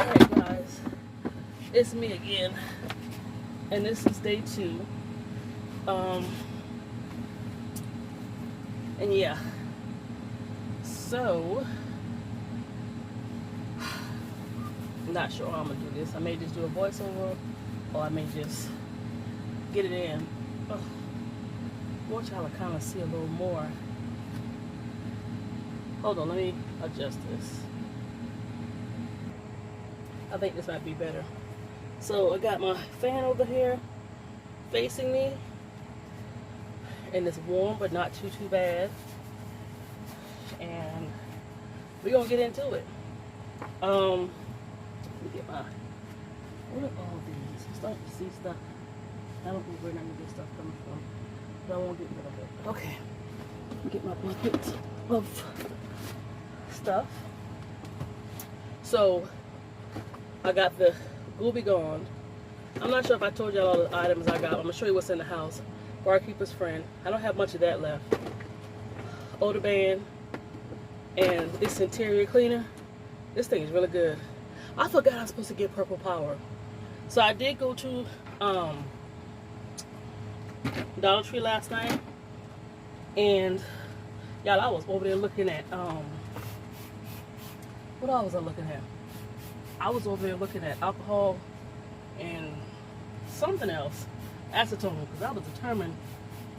Alright guys, it's me again, and this is day 2. And yeah, so I'm not sure how I'm gonna do this. I may just do a voiceover, or I may just get it in. I want y'all to kind of see a little more. Hold on, let me adjust this. I think this might be better. So I got my fan over here facing me, and it's warm but not too bad. And we're gonna get into it. Let me get my, what are all these? I'm starting to see stuff. I don't know where I'm gonna get stuff coming from, but I won't get rid of it. Okay, let me get my bucket of stuff. So I got the Gooby Gone. I'm not sure if I told y'all all the items I got. I'm gonna show you what's in the house. Barkeeper's Friend. I don't have much of that left. Odor Band and this interior cleaner. This thing is really good. I forgot I was supposed to get Purple Power. So I did go to Dollar Tree last night, and y'all, I was over there looking at what all was I looking at? I was over there looking at alcohol and something else, acetone, because I was determined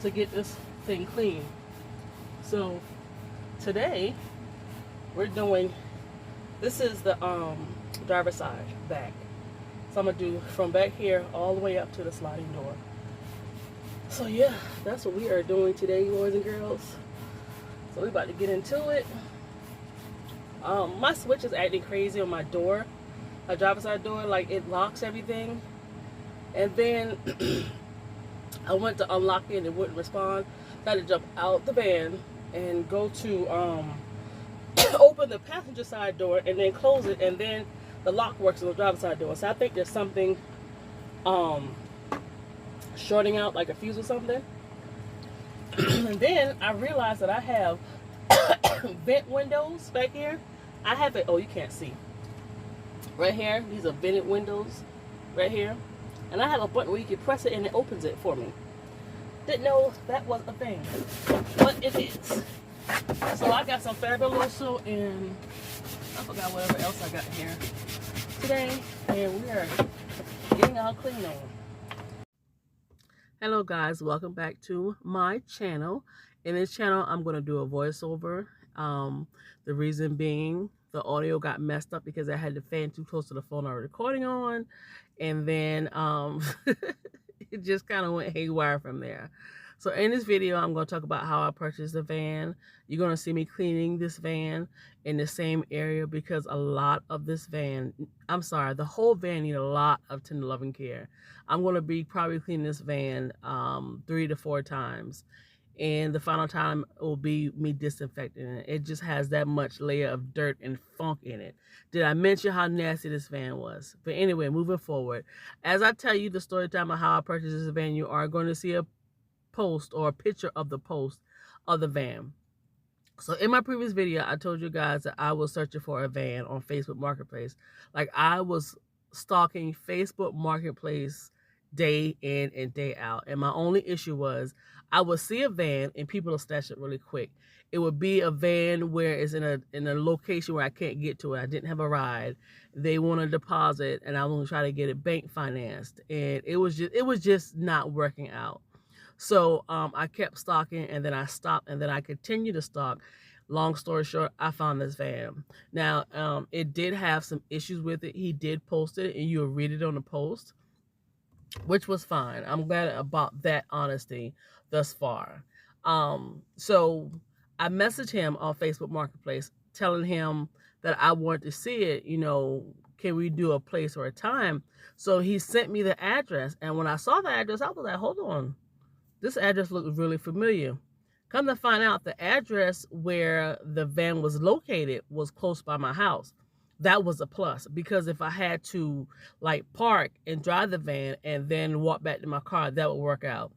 to get this thing clean. So today we're doing, this is the driver's side back. So I'm gonna do from back here all the way up to the sliding door. So yeah, that's what we are doing today, boys and girls. So we're about to get into it. My switch is acting crazy on my door. My driver's side door, like it locks everything. And then I went to unlock it and it wouldn't respond. I had to jump out the van and go to open the passenger side door and then close it, and then the lock works on the driver's side door. So I think there's something shorting out, like a fuse or something. And then I realized that I have vent windows back here. I have it, oh, you can't see. Right here, these are vented windows right here. And I have a button where you can press it and it opens it for me. Didn't know that was a thing, but it is. So I got some Fabuloso and I forgot whatever else I got here today, and we are getting our clean on. Hello guys, welcome back to my channel. In this channel, I'm going to do a voiceover. The reason being, the audio got messed up because I had the fan too close to the phone I was recording on, and then it just kind of went haywire from there. So in this video, I'm going to talk about how I purchased the van. You're going to see me cleaning this van in the same area because a lot of this van, I'm sorry, the whole van needs a lot of tender loving care. I'm going to be probably cleaning this van 3 to 4 times. And the final time will be me disinfecting it. It just has that much layer of dirt and funk in it. Did I mention how nasty this van was? But anyway, moving forward. As I tell you the story time of how I purchased this van, you are going to see a post or a picture of the post of the van. So in my previous video, I told you guys that I was searching for a van on Facebook Marketplace. Like, I was stalking Facebook Marketplace day in and day out. And my only issue was I would see a van and people will stash it really quick. It would be a van where it's in a location where I can't get to it. I didn't have a ride. They want a deposit and I want to try to get it bank financed. And it was just not working out. So I kept stalking, and then I stopped, and then I continued to stalk. Long story short, I found this van. Now, it did have some issues with it. He did post it, and you'll read it on the post, which was fine. I'm glad about that honesty thus far. So I messaged him on Facebook Marketplace telling him that I wanted to see it, you know, can we do a place or a time? So he sent me the address, and when I saw the address, I was like, hold on. This address looked really familiar. Come to find out, the address where the van was located was close by my house. That was a plus, because if I had to like park and drive the van and then walk back to my car, that would work out.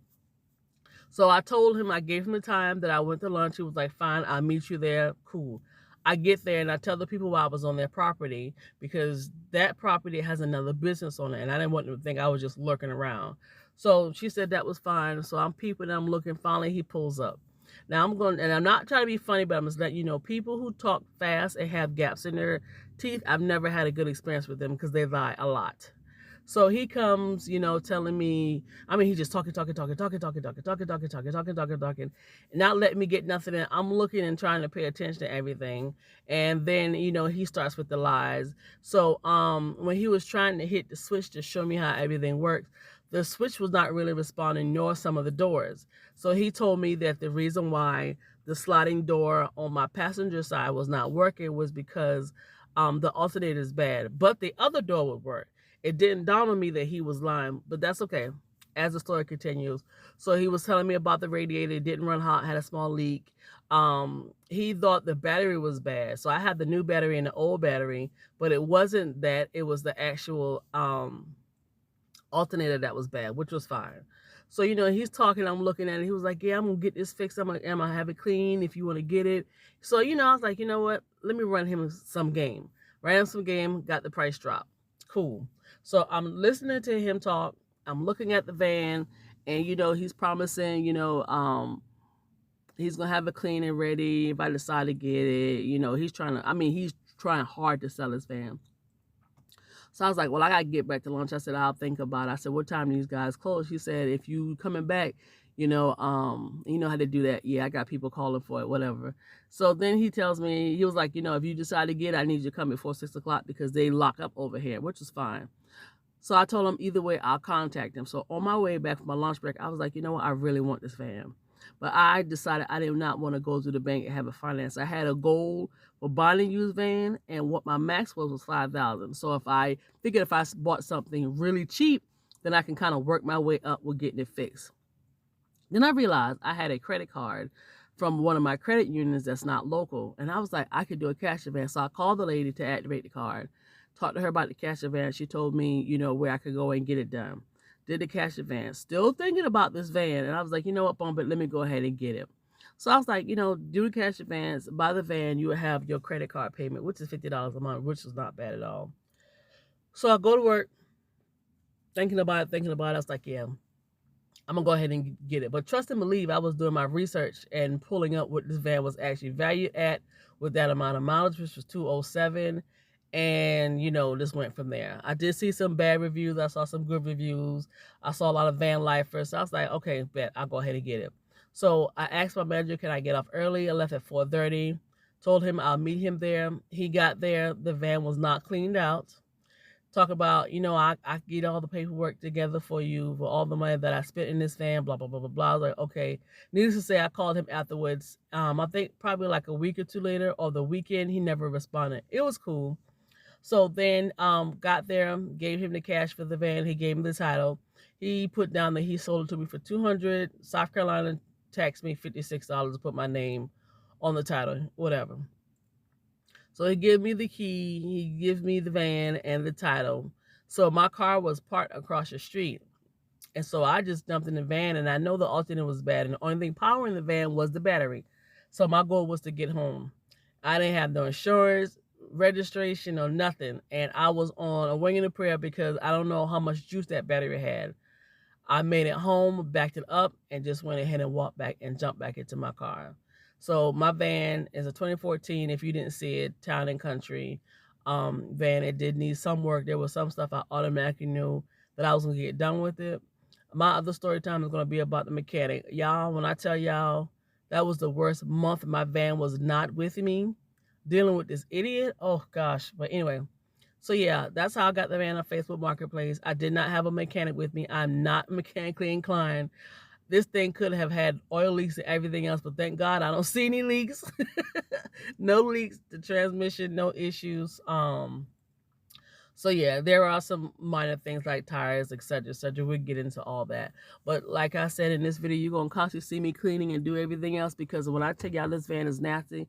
So I told him, I gave him the time that I went to lunch. He was like, fine, I'll meet you there. Cool. I get there and I tell the people why I was on their property, because that property has another business on it, and I didn't want them to think I was just lurking around. So she said that was fine. So I'm peeping, I'm looking. Finally, he pulls up. Now I'm going, and I'm not trying to be funny, but I'm just letting you know, people who talk fast and have gaps in their teeth, I've never had a good experience with them because they lie a lot. So he comes, telling me, he's just talking, not letting me get nothing in. I'm looking and trying to pay attention to everything. And then, he starts with the lies. So when he was trying to hit the switch to show me how everything works, the switch was not really responding, nor some of the doors. So he told me that the reason why the sliding door on my passenger side was not working was because the alternator is bad, but the other door would work. It didn't dawn on me that he was lying, but that's okay as the story continues. So he was telling me about the radiator. It didn't run hot, had a small leak. He thought the battery was bad. So I had the new battery and the old battery, but it wasn't that. It was the actual alternator that was bad, which was fine. So, he's talking, I'm looking at it. He was like, yeah, I'm going to get this fixed. I'm going to have it clean if you want to get it. So, I was like, you know what? Let me run him some game. Ran him some game, got the price drop. Cool. So I'm listening to him talk. I'm looking at the van, and, he's promising, he's going to have it clean and ready if I decide to get it. He's trying hard to sell his van. So I was like, well, I got to get back to lunch. I said, I'll think about it. I said, what time do these guys close? She said, if you coming back, you know how to do that. Yeah, I got people calling for it, whatever. So then he tells me, he was like, if you decide to get it, I need you to come before 6 o'clock because they lock up over here, which is fine. So I told him either way, I'll contact him. So on my way back from my lunch break, I was like, you know what? I really want this van. But I decided I did not want to go to the bank and have it financed. I had a goal for buying a used van, and what my max was $5,000. So if I figured if I bought something really cheap, then I can kind of work my way up with getting it fixed. Then I realized I had a credit card from one of my credit unions that's not local. And I was like, I could do a cash advance. So I called the lady to activate the card, talked to her about the cash advance. She told me, where I could go and get it done. Did the cash advance, still thinking about this van. And I was like, you know what, but let me go ahead and get it. So I was like, do the cash advance, buy the van, you will have your credit card payment, which is $50 a month, which is not bad at all. So I go to work, thinking about it. I was like, yeah, I'm going to go ahead and get it. But trust and believe, I was doing my research and pulling up what this van was actually valued at with that amount of mileage, which was 207. And, this went from there. I did see some bad reviews. I saw some good reviews. I saw a lot of van lifers. So I was like, okay, bet, I'll go ahead and get it. So I asked my manager, can I get off early? I left at 4:30. Told him I'll meet him there. He got there. The van was not cleaned out. Talk about, I get all the paperwork together for you for all the money that I spent in this van, blah, blah, blah, blah, blah. I was like, okay. Needless to say, I called him afterwards. I think probably like a week or two later or the weekend, he never responded. It was cool. So then got there, gave him the cash for the van. He gave him the title. He put down that he sold it to me for $200. South Carolina taxed me $56 to put my name on the title, whatever. So he gave me the key. He gave me the van and the title. So my car was parked across the street. And so I just jumped in the van, and I know the alternator was bad. And the only thing powering the van was the battery. So my goal was to get home. I didn't have no insurance, registration, or nothing. And I was on a wing and a prayer because I don't know how much juice that battery had. I made it home, backed it up, and just went ahead and walked back and jumped back into my car. So my van is a 2014, if you didn't see it, Town and Country van. It did need some work. There was some stuff I automatically knew that I was going to get done with it. My other story time is going to be about the mechanic. Y'all, when I tell y'all, that was the worst month my van was not with me, dealing with this idiot. Oh, gosh. But anyway, so yeah, that's how I got the van on Facebook Marketplace. I did not have a mechanic with me. I'm not mechanically inclined. This thing could have had oil leaks and everything else, but thank God I don't see any leaks. No leaks, the transmission, no issues. So yeah, there are some minor things like tires, etc., etc. We'll get into all that. But like I said in this video, you're going to constantly see me cleaning and do everything else, because when I tell y'all this van is nasty,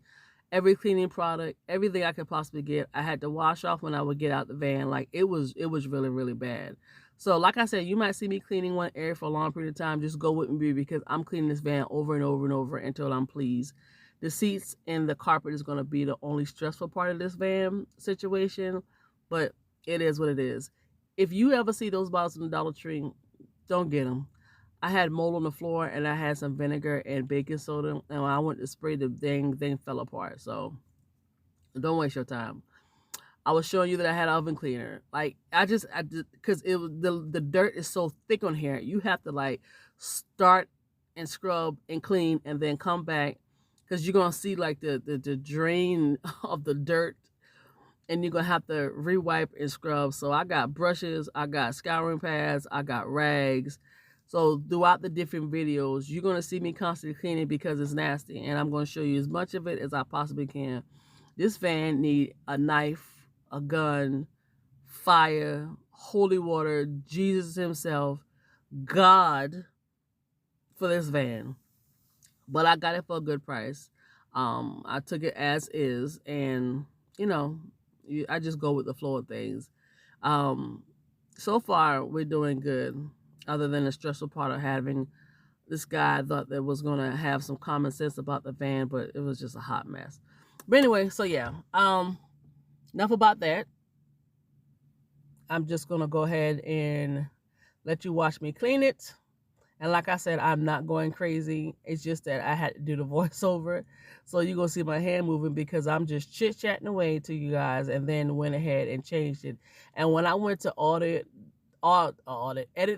every cleaning product, everything I could possibly get, I had to wash off when I would get out the van. Like it was really, really bad. So like I said, you might see me cleaning one area for a long period of time. Just go with me because I'm cleaning this van over and over and over until I'm pleased. The seats and the carpet is going to be the only stressful part of this van situation, but it is what it is. If you ever see those bottles in the Dollar Tree, don't get them. I had mold on the floor and I had some vinegar and baking soda, and when I went to spray, the thing fell apart. So don't waste your time. I was showing you that I had an oven cleaner. Like I just because it was the dirt is so thick on here. You have to like start and scrub and clean and then come back, because you're gonna see like the drain of the dirt, and you're gonna have to rewipe and scrub. So I got brushes, I got scouring pads, I got rags. So throughout the different videos, you're gonna see me constantly cleaning because it's nasty, and I'm gonna show you as much of it as I possibly can. This van need a knife, a gun, fire, holy water, Jesus himself, God for this van. But I got it for a good price. I took it as is, and I just go with the flow of things. So far we're doing good, other than the stressful part of having this guy thought that was gonna have some common sense about the van, but it was just a hot mess. But anyway, so yeah, enough about that. I'm just gonna go ahead and let you watch me clean it. And like I said, I'm not going crazy. It's just that I had to do the voiceover. So you're going to see my hand moving because I'm just chit-chatting away to you guys, and then went ahead and changed it. And when I went to edit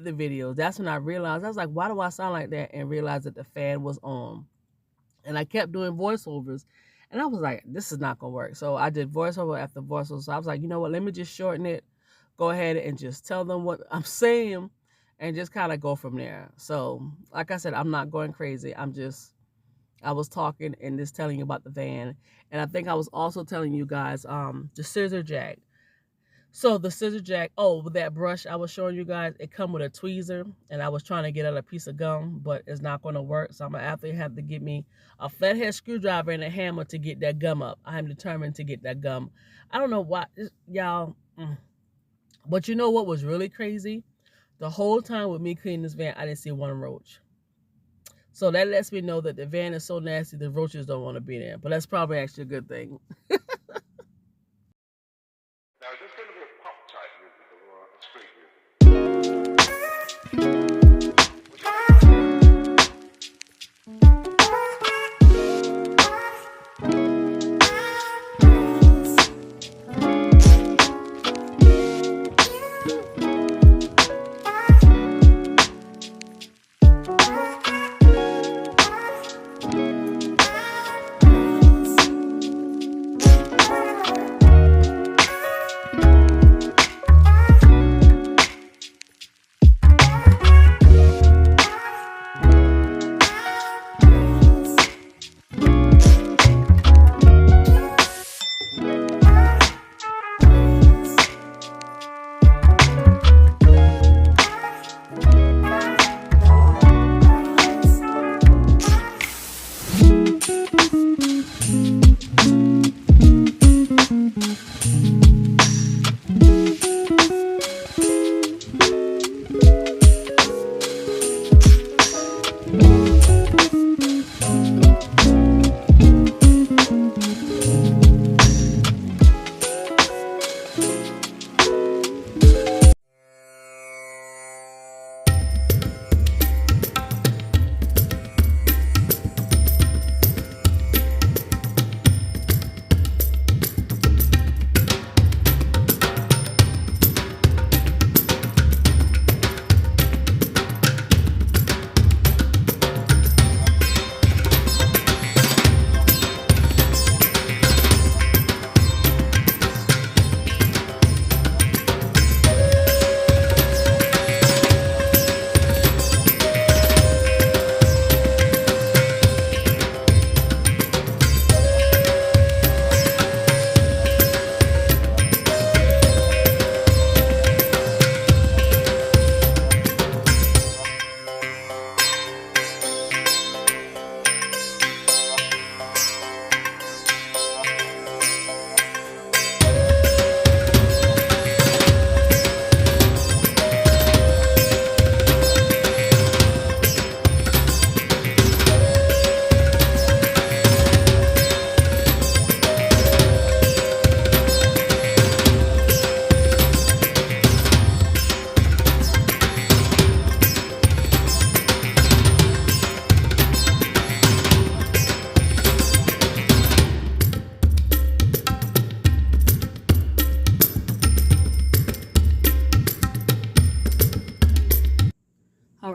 the video, that's when I realized, I was like, why do I sound like that? And realized that the fan was on. And I kept doing voiceovers. And I was like, this is not going to work. So I did voiceover after voiceover. So I was like, you know what? Let me just shorten it. Go ahead and just tell them what I'm saying, and just kind of go from there. So, like I said, I'm not going crazy. I was talking and just telling you about the van. And I think I was also telling you guys the scissor jack. So the scissor jack, with that brush I was showing you guys, it come with a tweezer. And I was trying to get out a piece of gum, but it's not going to work. So I'm going to have to get me a flathead screwdriver and a hammer to get that gum up. I'm determined to get that gum. I don't know why, y'all. But you know what was really crazy? The whole time with me cleaning this van, I didn't see one roach. So that lets me know that the van is so nasty, the roaches don't want to be there. But that's probably actually a good thing. Now, is this going to be a pop type music or a street music?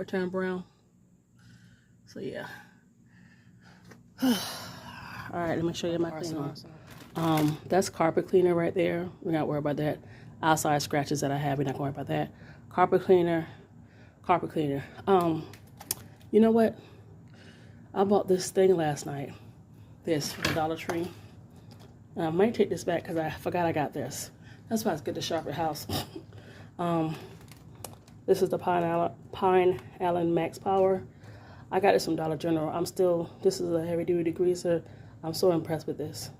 it turn brown. So yeah. All right, let me show you my cleaner. That's carpet cleaner right there. We're not worried about that. Outside scratches that I have, we're not worried about that. Carpet cleaner, carpet cleaner. You know what? I bought this thing last night. This from the Dollar Tree. I might take this back because I forgot I got this. That's why it's good to shop at house. This is the Pine Allen Max Power. I got this from Dollar General. This is a heavy duty degreaser. I'm so impressed with this.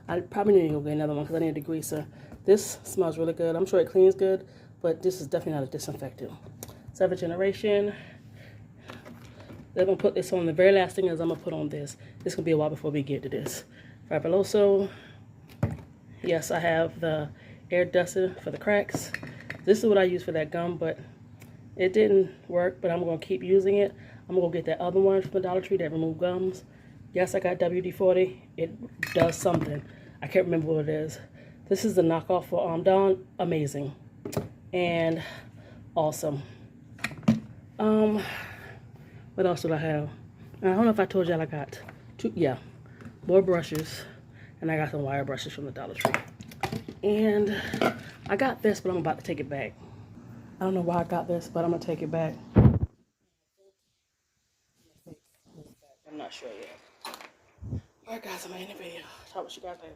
I probably need to go get another one because I need a degreaser. This smells really good. I'm sure it cleans good, but this is definitely not a disinfectant. 7th generation. They're going to put this on. The very last thing is I'm going to put on this. It's going to be a while before we get to this. Fabuloso. Yes, I have the air duster for the cracks. This is what I use for that gum, but it didn't work, but I'm going to keep using it. I'm going to go get that other one from the Dollar Tree that remove gums. Yes, I got WD-40. It does something. I can't remember what it is. This is the knockoff for Dawn. Amazing. And awesome. What else did I have? I don't know if I told y'all I got more brushes. And I got some wire brushes from the Dollar Tree. And I got this, but I'm about to take it back. I don't know why I got this, but I'm going to take it back. I'm not sure yet. Alright guys, I'm ending the video. Talk with you guys later.